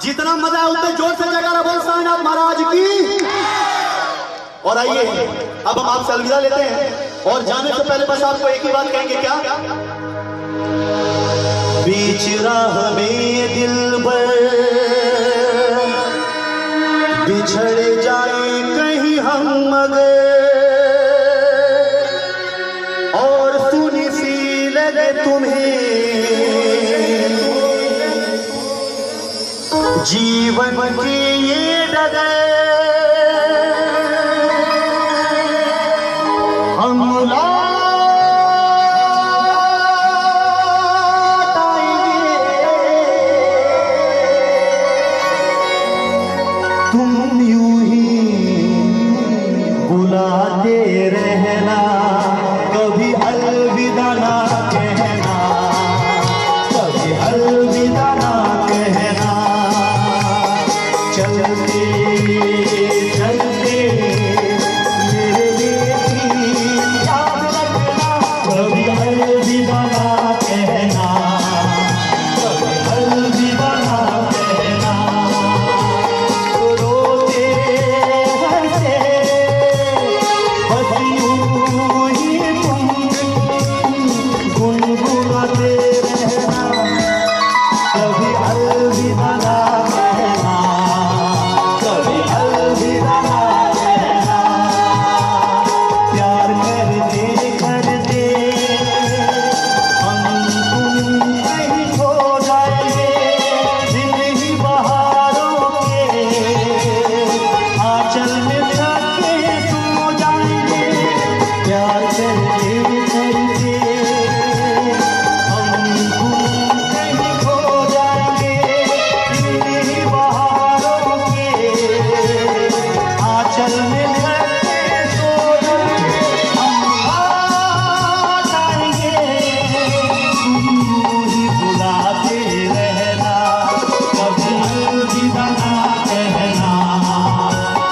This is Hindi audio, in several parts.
जितना मजा है उतने जोर से जयकारा बोल साईनाथ महाराज की। और आइए अब हम आपसे अलविदा लेते हैं और जाने से पहले बस आपको एक ही बात कहेंगे, क्या? बीच राह में दिलबर बिछड़ जाए कहीं हम मगर, और सुनी सी लगे तुम्हें जीवन की ये डगर, हम लौट आएंगे, तुम यूं ही बुलाते रहना, कभी अलविदा ना कहना, कभी अलविदा ना कहना। चलते चलते मेरे लिए याद रखना, कभी अलविदा ना कहना, कभी अलविदा ना कहना। रोते हंसते बस यूं ही तुम गुनगुनाते रहना, कभी अलविदा ना कहना, कभी अलविदा ना कहना। प्यार करते करते हम तुम कहीं खो जाएंगे, दिन ही बहारों के आंचल में थके सो जाएंगे। प्यार करते करते हम तुम कहीं खो जाएंगे, दिन ही बहारों के आंचल में थके सो जाएंगे। हम लौट आएंगे, तुम यूं ही बुलाते रहना, कभी अलविदा ना कहना,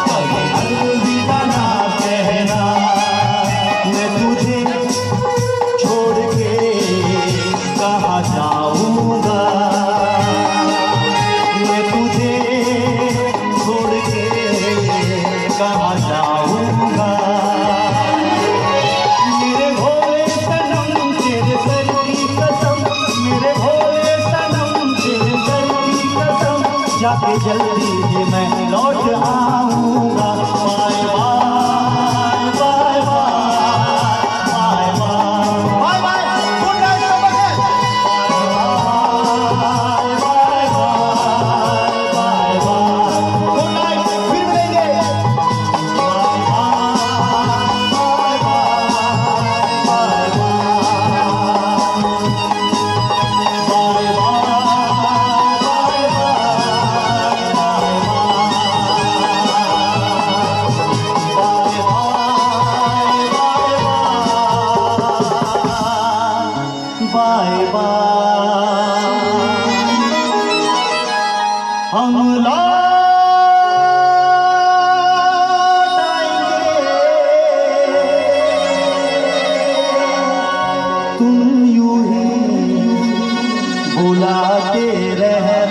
कभी अलविदा ना कहना। मैं तुझे छोड़ के कहाँ जाऊंगा, मैं तुझे छोड़ के कहाँ जाऊंगा। मेरे भोले सनम तेरे सर की कसम, मेरे भोले सनम तेरे सर की कसम, जाके जल्दी ही मैं लौट आऊंगा। Bye bye bye bye bye bye, good night सबके। Bye bye bye bye, good night, फिर मिलेंगे। Bye bye bye bye bye. हम लौट आएंगे, तुम यूं ही बुलाते रहना।